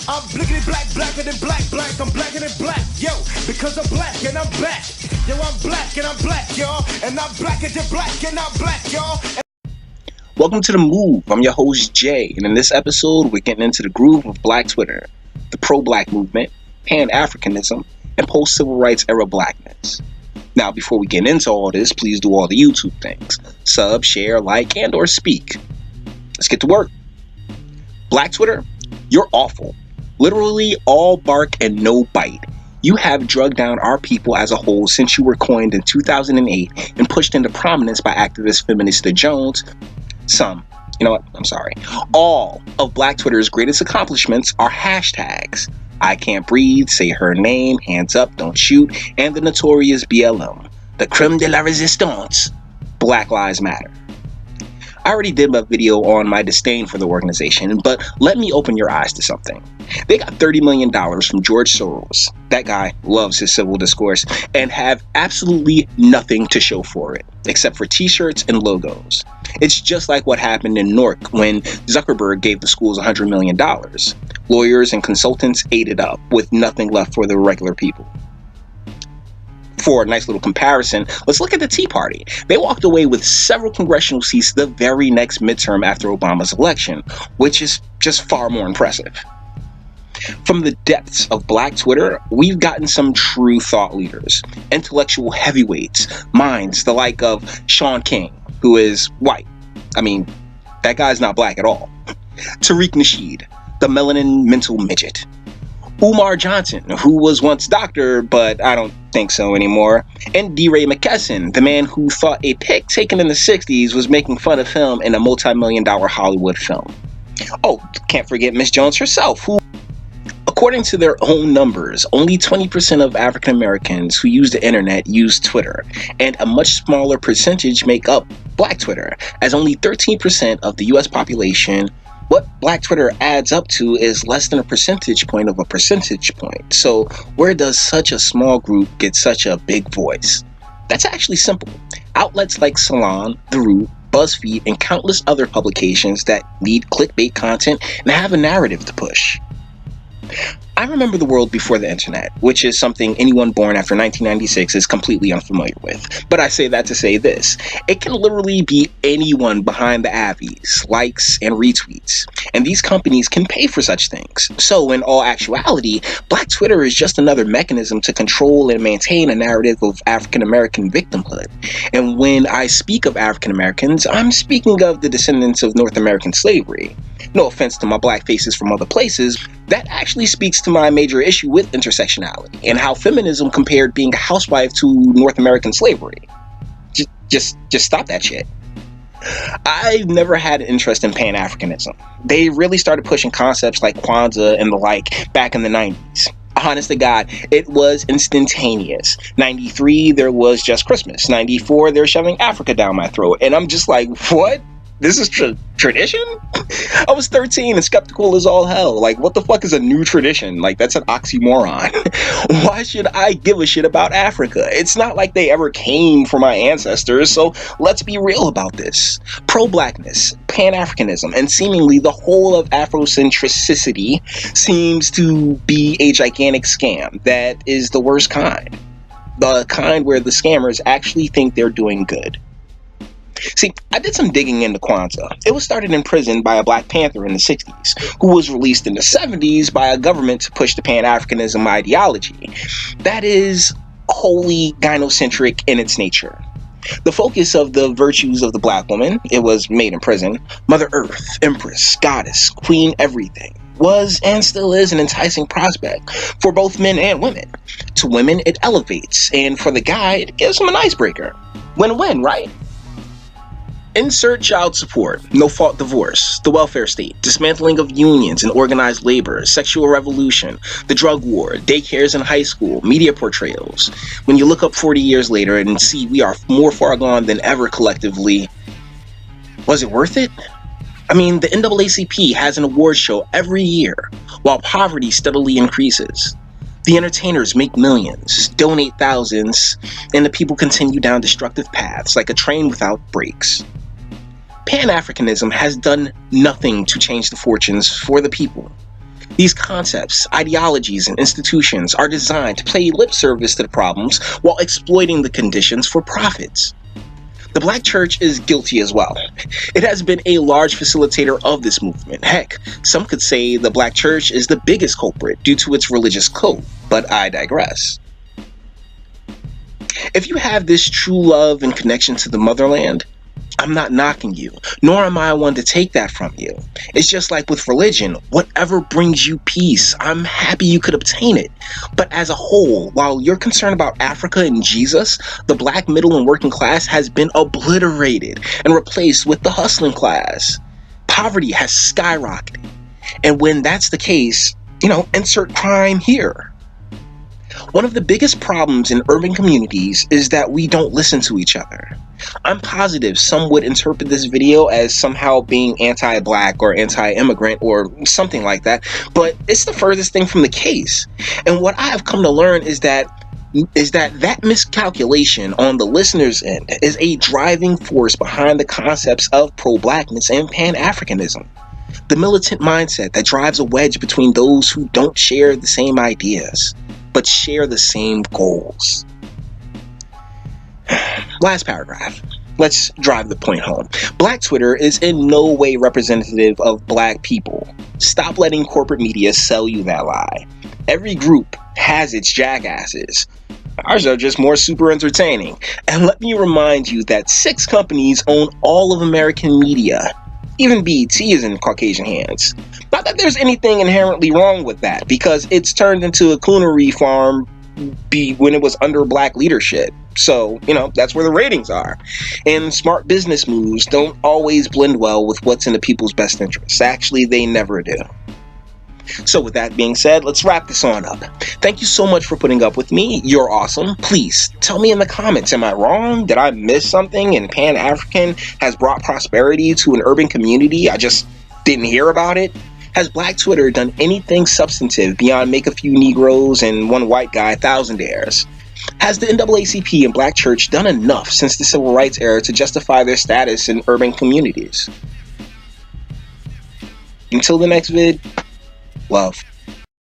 I'm blickety black, blacker than black, black. I'm blacker than black, yo. Because I'm black and I'm back. Yo, I'm black and I'm black, y'all. And I'm blacker than black and I'm black, y'all. Welcome to The Move. I'm your host, Jay, and in this episode, we're getting into the groove of Black Twitter, the pro-Black movement, Pan-Africanism, and post-civil rights era Blackness. Now, before we get into all this, please do all the YouTube things. Sub, share, like, and or speak. Let's get to work. Black Twitter, you're awful. Literally all bark and no bite. You have drugged down our people as a whole since you were coined in 2008 and pushed into prominence by activist feminista Jones. All of Black Twitter's greatest accomplishments are hashtags. I can't breathe, say her name, hands up, don't shoot, and the notorious BLM, the creme de la resistance, Black Lives Matter. I already did my video on my disdain for the organization, but let me open your eyes to something. They got $30 million from George Soros. That guy loves his civil discourse and have absolutely nothing to show for it, except for t-shirts and logos. It's just like what happened in Newark when Zuckerberg gave the schools $100 million. Lawyers and consultants ate it up with nothing left for the regular people. For a nice little comparison, let's look at the Tea Party. They walked away with several congressional seats the very next midterm after Obama's election, which is just far more impressive. From the depths of Black Twitter, we've gotten some true thought leaders, intellectual heavyweights, minds the like of Sean King, who is white. I mean, that guy's not black at all. Tariq Nasheed, the melanin mental midget. Umar Johnson, who was once doctor, but I don't think so anymore. And D. Ray McKesson, the man who thought a pic taken in the 60s was making fun of him in a multi-million-dollar Hollywood film. Oh, can't forget Miss Jones herself, who, according to their own numbers, only 20% of African Americans who use the internet use Twitter, and a much smaller percentage make up Black Twitter, as only 13% of the US population. What Black Twitter adds up to is less than a percentage point of a percentage point. So where does such a small group get such a big voice? That's actually simple. Outlets like Salon, The Root, BuzzFeed, and countless other publications that need clickbait content and have a narrative to push. I remember the world before the internet, which is something anyone born after 1996 is completely unfamiliar with. But I say that to say this: it can literally be anyone behind the avies, likes, and retweets. And these companies can pay for such things. So in all actuality, Black Twitter is just another mechanism to control and maintain a narrative of African American victimhood. And when I speak of African Americans, I'm speaking of the descendants of North American slavery. No offense to my black faces from other places, that actually speaks to my major issue with intersectionality and how feminism compared being a housewife to North American slavery. Just stop that shit. I've never had an interest in Pan-Africanism. They really started pushing concepts like Kwanzaa and the like back in the 90s. Honest to God, it was instantaneous. 93, there was just Christmas. 94, they're shoving Africa down my throat. And I'm just like, what? This is tradition? I was 13 and skeptical as all hell. Like, what the fuck is a new tradition? Like, that's an oxymoron. Why should I give a shit about Africa? It's not like they ever came from my ancestors, so let's be real about this. Pro-Blackness, Pan-Africanism, and seemingly the whole of Afrocentricity seems to be a gigantic scam that is the worst kind. The kind where the scammers actually think they're doing good. See, I did some digging into Kwanzaa. It was started in prison by a Black Panther in the 60s, who was released in the 70s by a government to push the Pan-Africanism ideology. That is wholly gynocentric in its nature. The focus of the virtues of the Black woman, it was made in prison, Mother Earth, Empress, Goddess, Queen, everything, was and still is an enticing prospect for both men and women. To women, it elevates, and for the guy, it gives him an icebreaker. Win-win, right? Insert child support, no-fault divorce, the welfare state, dismantling of unions and organized labor, sexual revolution, the drug war, daycares in high school, media portrayals. When you look up 40 years later and see we are more far gone than ever collectively, was it worth it? I mean, the NAACP has an award show every year, while poverty steadily increases. The entertainers make millions, donate thousands, and the people continue down destructive paths like a train without brakes. Pan-Africanism has done nothing to change the fortunes for the people. These concepts, ideologies, and institutions are designed to pay lip service to the problems while exploiting the conditions for profits. The Black church is guilty as well. It has been a large facilitator of this movement. Heck, some could say the Black church is the biggest culprit due to its religious code, but I digress. If you have this true love and connection to the motherland, I'm not knocking you, nor am I one to take that from you. It's just like with religion, whatever brings you peace, I'm happy you could obtain it. But as a whole, while you're concerned about Africa and Jesus, the Black middle and working class has been obliterated and replaced with the hustling class. Poverty has skyrocketed. And when that's the case, insert crime here. One of the biggest problems in urban communities is that we don't listen to each other. I'm positive some would interpret this video as somehow being anti-Black or anti-immigrant or something like that, but it's the furthest thing from the case. And what I have come to learn is that miscalculation on the listener's end is a driving force behind the concepts of pro-Blackness and Pan-Africanism. The militant mindset that drives a wedge between those who don't share the same ideas, but share the same goals. Last paragraph. Let's drive the point home. Black Twitter is in no way representative of Black people. Stop letting corporate media sell you that lie. Every group has its jackasses. Ours are just more super entertaining. And let me remind you that 6 companies own all of American media. Even BET is in Caucasian hands. Not that there's anything inherently wrong with that, because it's turned into a coonery farm when it was under Black leadership. So, that's where the ratings are. And smart business moves don't always blend well with what's in the people's best interests. Actually, they never do. So with that being said, let's wrap this on up. Thank you so much for putting up with me. You're awesome. Please tell me in the comments, am I wrong? Did I miss something? And Pan-African has brought prosperity to an urban community? I just didn't hear about it? Has Black Twitter done anything substantive beyond make a few Negroes and one white guy thousandaires? Has the NAACP and Black Church done enough since the Civil Rights era to justify their status in urban communities? Until the next vid, love.